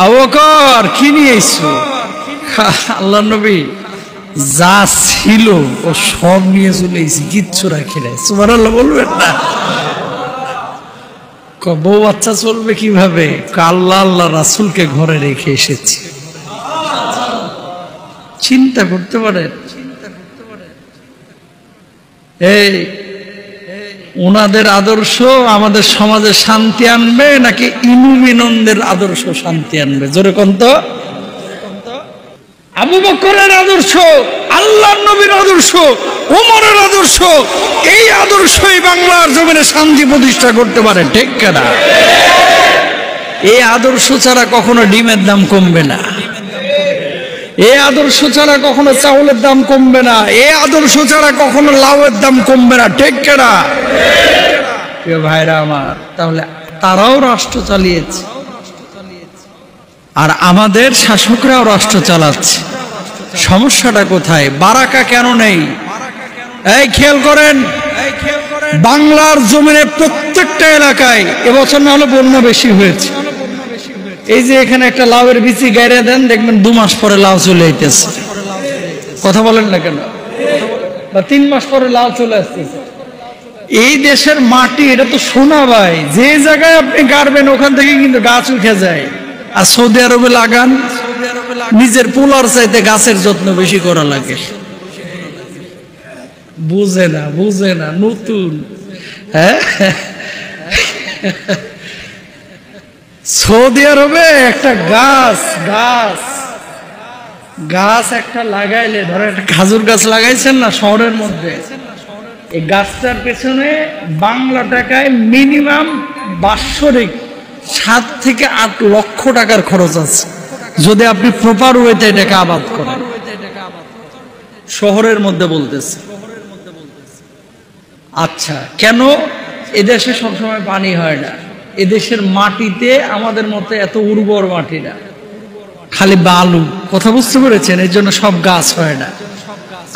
আবু বকর কি নিয়ে এসছো? আল্লাহর নবী যা ছিল ও সব নিয়ে চলে এসেছি, কিচ্ছু রাখি নাই। সুবহানাল্লাহ বলবেন না? বউ বাচ্চা চলবে কিভাবে? আল্লাহ আল্লাহ রাসূলকে ঘরে রেখে এসেছি। চিন্তা করতে পারেন? এই ওনাদের আদর্শ আমাদের সমাজে শান্তি আনবে নাকি ইনুমিনন্দের আদর্শ শান্তি আনবে? জোরে কোন তো? আবু বকরের আদর্শ, আল্লাহর নবীর আদর্শ, ওমরের আদর্শ, এই আদর্শই বাংলার জমিনে শান্তি প্রতিষ্ঠা করতে পারে, ঠিক কিনা? এই আদর্শ ছাড়া কখনো ডিমের দাম কমবে না, এই আদর্শ ছাড়া কখনো চাউলের দাম কমবে না, এই আদর্শ ছাড়া কখনো লাউয়ের দাম কমবে না, ঠিক কিনা? প্রিয় ভাইরা আমার, তাহলে তারাও রাষ্ট্র চালিয়েছে আর আমাদের শাসকরাও রাষ্ট্র চালাচ্ছে। সমস্যাটা কোথায়? বারাকা কেন নেই? এই খেয়াল করেন, বাংলার জমিনে প্রত্যেকটা এলাকায় এবছর না হলে বন্যা বেশি হয়েছে। এই যে এখানে একটা লাউয়ের বিচি গাইরে দেন, দেখবেন 2 মাস পরে লাউ চলে আইতেছে। কথা বলেন না কেন? বা 3 মাস পরে লাউ চলে আসতেছে। এই দেশের মাটি, এটা তো সোনা ভাই, যে জায়গায় আপনি গাড়বেন ওখান থেকে কিন্তু গাছ উঠে যায়। আর সৌদি আরবে লাগান, নিজের পোলার চাইতে গাছের যত্ন বেশি করা লাগে। বুঝে না, বুঝে না, নতুন। হ্যাঁ, সৌদি আরবে একটা গাছ গাছ গাছ একটা লাগাইলে, ধরো একটা খাজুর গাছ লাগাইছেন না শহরের মধ্যে, এই গাছটার পেছনে বাংলা টাকায় মিনিমাম বাৎসরিক 7 থেকে 8 লক্ষ টাকার খরচ আছে, যদি আপনি প্রপার ওয়েতে এটাকে আবাদ করেন। শহরের মধ্যে বলতেছে। আচ্ছা, কেন এদেশে সবসময় পানি হয় না? এদেশের মাটিতে আমাদের মতো এত উর্বর মাটি না, খালি বালু। কথা বুঝতে পেরেছেন? এর জন্য সব গাছ হয় না।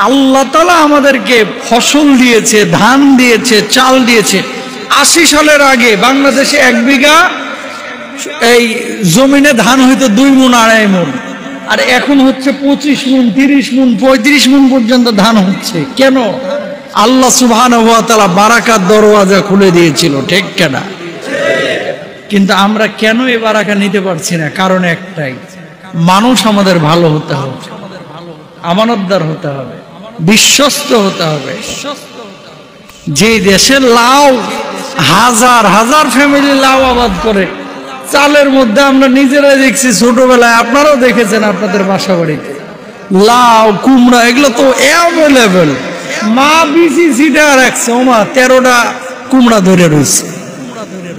আল্লাহ তাআলা আমাদেরকে ফসল দিয়েছে, ধান দিয়েছে, চাল দিয়েছে। 80 সালের আগে বাংলাদেশে 1 বিঘা এই জমিনে ধান হয়তো 2 মণ 2.5 মণ, আর এখন হচ্ছে 25 মণ, 30 মণ, 35 মণ পর্যন্ত ধান হচ্ছে। কেন? আল্লাহ সুবহানাহু ওয়া তাআলা বারাকার দরওয়াজা খুলে দিয়েছিল, ঠিক কিনা? কিন্তু আমরা কেন এই বারাকা নিতে পারছি না? কারণ একটাই, মানুষ আমাদের ভালো হতে হবে, আমানতদার হতে হবে, বিশ্বস্ত হতে হবে। যে দেশে লাউ হাজার হাজার ফ্যামিলি লাউ আবাদ করে, চালের মধ্যে আমরা নিজেরাই দেখছি ছোটবেলায়, আপনারাও দেখেছেন আপনাদের বাসা বাড়িতে, লাউ কুমড়া এগুলো তো অ্যাভেলেবেল। মা বিচি ছিটা রাখছে, ওমা 13টা কুমড়া ধরে রয়েছে।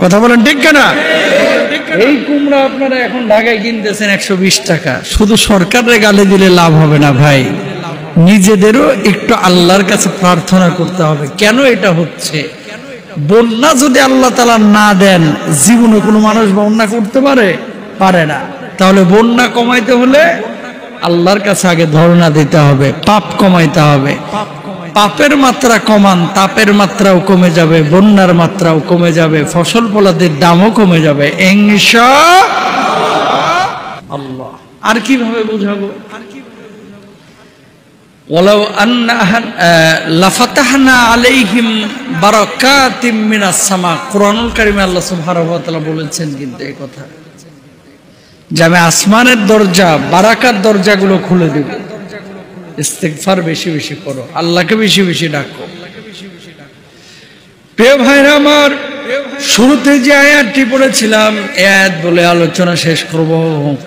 কথা বলেন ঠিক কিনা? এই কুমড়া আপনারা এখন ঢাকায় কিনতেছেন 120 টাকা। শুধু সরকারের গালে দিলে লাভ হবে না ভাই, নিজেদেরও একটু আল্লাহর কাছে প্রার্থনা করতে হবে। কেন এটা হচ্ছে? বন্যা যদি আল্লাহ তাআলা না দেন, জীবনে কোনো মানুষ বন্যা করতে পারে না। তাহলে বন্যা কমাইতে হলে আল্লাহর কাছে আগে ধরনা দিতে হবে, পাপ কমাইতে হবে। পাপের মাত্রা কমান, তাপের মাত্রাও কমে যাবে, বন্যার মাত্রাও কমে যাবে, ফসল ফলাদের দামও কমে যাবে ইনশাআল্লাহ। আর কিভাবে বুঝাবো? ওয়ালাউ আন্না লাফাতাহনা আলাইহিম বারাকাতিম মিনাস সামা। কুরআনুল কারীমে আল্লাহ সুবহানাহু ওয়া তাআলা বলেছেন কিন্তু এই কথা, যে আমি আসমানের দরজা, বারাকার দরজাগুলো খুলে দেব। ইস্তিগফার বেশি বেশি করো, আল্লাহকে বেশি বেশি ডাকো। প্রিয় ভাইরা আমার, শুরুতে যে আয়াতটি পড়েছিলাম, আয়াত বলে আলোচনা শেষ করব।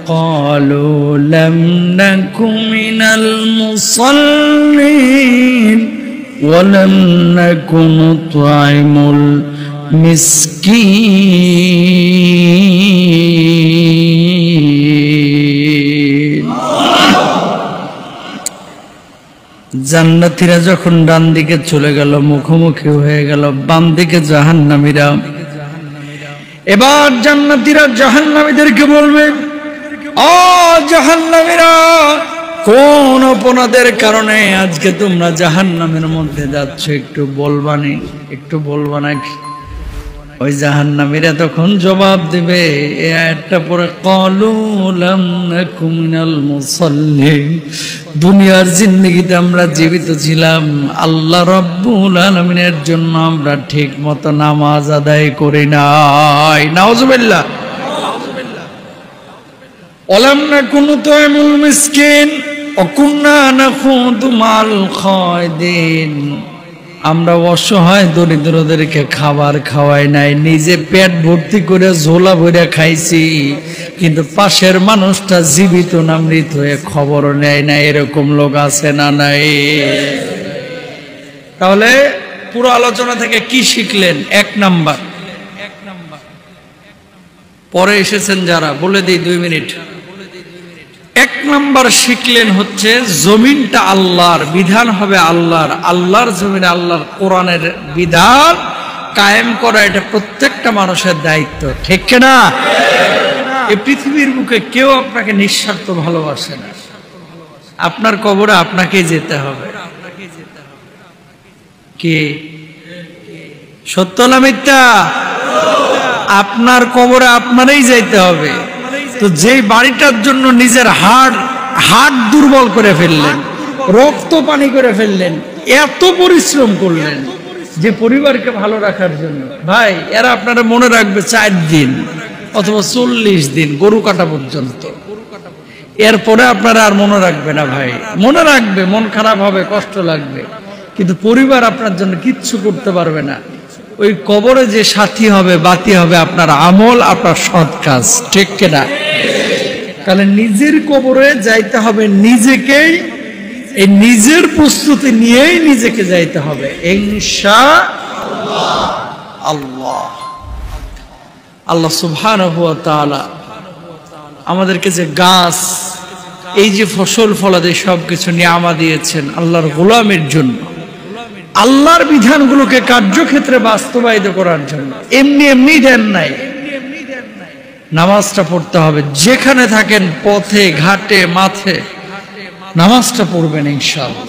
ক্বালু লাম নাকু মিনাল মুসাল্লিন ওয়া লাম নাকু নুতঈমুল মিসকিন। জান্নাতীরা যখন ডান দিকে চলে গেল, মুখোমুখি হয়ে গেল বাম দিকে জাহান্নামীরা, এবার জান্নাতীরা জাহান্নামীদেরকে বলবে, ও জাহান্নামীরা, কোন অপরাধের কারণে আজকে তোমরা জাহান্নামের মধ্যে যাচ্ছ? একটু বলবা নাকি? ওই জাহান্নামীরা তখন জবাব দেবে এই আয়াতটা পরে, ক্বালু লাম নাকু মিনাল মুসাল্লিন, দুনিয়ার জিন্দেগিতে আমরা জীবিত ছিলাম, আল্লাহ রাব্বুল আলামিনের জন্য আমরা ঠিক মতো নামাজ আদায় করি নাই। নাউজুবিল্লাহ। ওয়ালাম নাকু নুতইমুল মিসকিন ওয়া কুন্না নাখুদু মাল খায়দিন, আমরা অসহায় দরিদ্রদেরকে খাবার খাওয়াই নাই, নিজে পেট ভর্তি করে ঝোলা ভরে খাইছি, কিন্তু পাশের মানুষটা জীবিত না মৃত হয়ে খবর নেয় না। এরকম লোক আছে না নাই? তাহলে পুরো আলোচনা থেকে কি শিখলেন? এক নাম্বার, পরে এসেছেন যারা, বলে দিই 2 মিনিট। এক নাম্বার শিখলেন হচ্ছে জমিনটা আল্লাহর, বিধান হবে আল্লাহর, আল্লাহর জমিনে আল্লাহর কোরআনের বিধান কায়েম করা, এটা প্রত্যেকটা মানুষের দায়িত্ব। ঠিক কিনা? এই পৃথিবীর বুকে কেউ আপনাকে নিঃস্বার্থ ভালোবাসে না। আপনার কবরে আপনাকেই যেতে হবে। কি সত্য না মিথ্যা? আপনার কবরে আপনারই যাইতে হবে। তো যেই বাড়িটার জন্য নিজের হাড় দুর্বল করে ফেললেন, রক্ত পানি করে ফেললেন, এত পরিশ্রম করলেন যে পরিবারকে ভালো রাখার জন্য, ভাই এরা আপনারা মনে রাখবে 4 দিন অথবা 40 দিন, গরু কাটা পর্যন্ত। এরপরে আপনারা আর মনে রাখবে না ভাই। মনে রাখবে, মন খারাপ হবে, কষ্ট লাগবে, কিন্তু পরিবার আপনার জন্য কিচ্ছু করতে পারবে না। ওই কবরে যে সাথী হবে, বাতি হবে আপনার আমল, আপনার সৎ কাজ। ঠিক কিনা? তাহলে নিজের কবরে যাইতে হবে নিজেকেই, এই নিজের প্রস্তুতি নিয়েই নিজেকে যাইতে হবে ইনশাআল্লাহ। আল্লাহ সুবহানাহু ওয়া তাআলা আমাদেরকে যে গাছ, এই যে ফসল ফলাদি সবকিছু নিয়ামত দিয়েছেন আল্লাহর গোলামের জন্য, আল্লাহর বিধানগুলোকে কার্যক্ষেত্রে বাস্তবায়িত করার জন্য। এমনি এমনি দেন নাই। নামাজটা পড়তে হবে, যেখানে থাকেন, পথে ঘাটে মাঠে নামাজটা পড়বেন ইনশাআল্লাহ।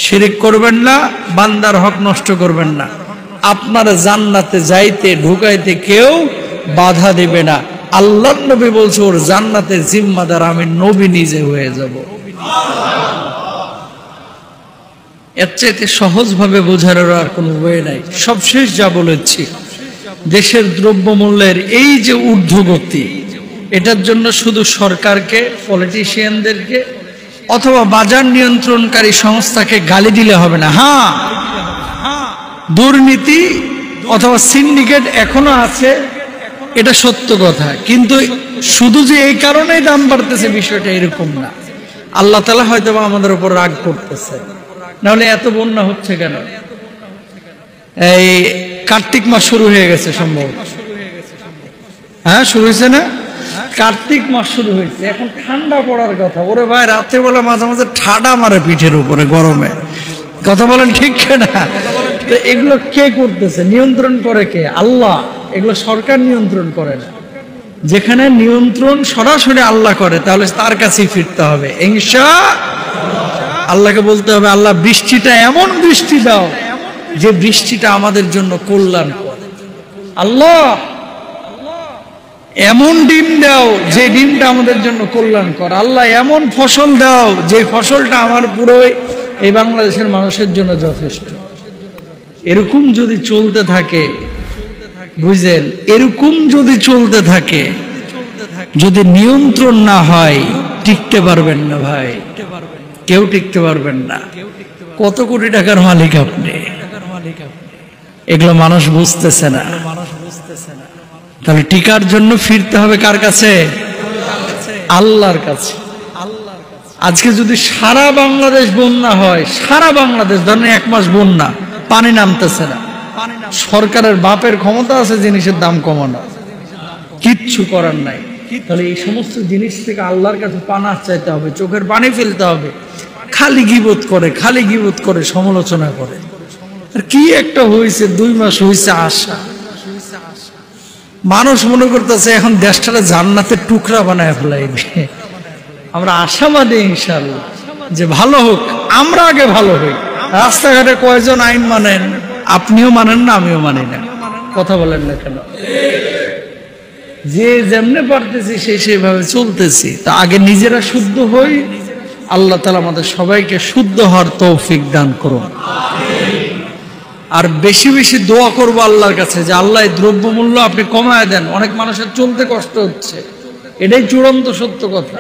শিরক করবেন না, বান্দার হক নষ্ট করবেন না। আপনার জান্নাতে যাইতে ঢুকাইতে কেউ বাধা দেবে না। আল্লাহর নবী বলছে ওর জান্নাতের জিম্মাদার আমি নবী নিজে হয়ে যাব। এর চাইতে সহজভাবে বোঝার আর কোনো ওয়ে নাই। সবশেষ যা বলেছি, দেশের দ্রব্যমূল্যের এই যে ঊর্ধ্বগতি, এটার জন্য শুধু সরকারকে, পলিটিশিয়ানদেরকে অথবা বাজার নিয়ন্ত্রণকারী সংস্থাকে গালি দিলে হবে না। হ্যাঁ, দুর্নীতি অথবা সিন্ডিকেট এখনো আছে, এটা সত্য কথা, কিন্তু শুধু যে এই কারণেই দাম বাড়তেছে বিষয়টা এরকম না। আল্লাহ তাআলা হয়তো আমাদের উপর রাগ করতেছে, নাহলে এত বন্যা হচ্ছে কেন? এই কার্তিক মাস শুরু হয়ে গেছে সম্ভবত। হ্যাঁ, শুরু হয়েছে না? কার্তিক মাস শুরু হয়েছে, এখন ঠান্ডা পড়ার কথা। ওরে ভাই, রাত্রেবেলা মাঝে মাঝে ঠাডা মারে পিঠের উপরে গরমে। কথা বলেন ঠিক না? তো এগুলো কে করতেছে? নিয়ন্ত্রণ করে কে? আল্লাহ। এগুলো সরকার নিয়ন্ত্রণ করে না। যেখানে নিয়ন্ত্রণ সরাসরি আল্লাহ করে, তাহলে তার কাছেই ফিরতে হবে ইনশাআল্লাহ। আল্লাহকে বলতে হবে, আল্লাহ বৃষ্টিটা এমন বৃষ্টি দাও যে বৃষ্টিটা আমাদের জন্য কল্যাণ। আল্লাহ এমন ডিম দাও যে ডিমটা আমাদের জন্য কল্যাণ কর। আল্লাহ এমন ফসল দাও যে ফসলটা আমার পুরো এই বাংলাদেশের মানুষের জন্য যথেষ্ট। এরকম যদি চলতে থাকে, বুঝলেন, এরকম যদি চলতে থাকে, যদি নিয়ন্ত্রণ না হয়, টিকতে পারবেন না ভাই, কেউ টিকতে পারবেন না। কত কোটি টাকার মালিক আপনি, এগুলো মানুষ বুঝতেছে না। তাহলে টিকার জন্য ফিরতে হবে কার কাছে? আল্লাহর কাছে। আজকে যদি সারা বাংলাদেশ বন্যা হয়, সারা বাংলাদেশ ধরেন 1 মাস বন্যা, পানি নামতেছে না, সরকারের বাপের ক্ষমতা আছে জিনিসের দাম কমানো, কিচ্ছু করার নাই। তাহলে এই সমস্ত জিনিস থেকে আল্লাহর কাছে পানাহ চাইতে হবে, চোখের পানি ফেলতে হবে। খালি গীবত করে, খালি গীবত করে, সমালোচনা করে। আর কি একটা হয়েছে, 2 মাস হয়েছে আশা। মানুষ মনে করতেছে এখন দেশটারে জান্নাতের টুকরা বানায় ফেলাইবে। আমরা আশাবাদী ইনশাআল্লাহ যে ভালো হোক, আমরা আগে ভালো হই। রাস্তাঘাটে কয়জন আইন মানেন? আপনিও মানেন না, আমিও মানি না। কথা বলেন না কেন? যে যেমনে পারতেছি সেইভাবে চলতেছি। তা আগে নিজেরা শুদ্ধ হই, আল্লাহ তাআলা আমাদের সবাইকে শুদ্ধ হওয়ার তৌফিক দান করুন। আর বেশি বেশি দোয়া করবো আল্লাহর কাছে যে আল্লাহ দ্রব্যমূল্য আপনি কমায় দেন। অনেক মানুষের চলতে কষ্ট হচ্ছে, এটাই চূড়ান্ত সত্য কথা।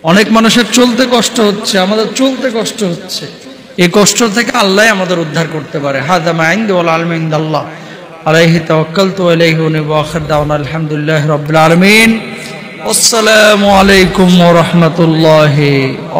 অনেক মানুষের চলতে কষ্ট হচ্ছে, আমাদের চলতে কষ্ট হচ্ছে। এই কষ্ট থেকে আল্লাহ আমাদের উদ্ধার করতে পারে। হাযা মা ইনদি ওয়াল ইলমু ইনদাল্লাহ আলাইহি তাওয়াক্কালতু ওয়া ইলাইহি উনীব ওয়া আখির দাওয়ানা আলহামদুলিল্লাহি রাব্বিল আলামিন। আসসালামু আলাইকুম ওয়া রাহমাতুল্লাহি।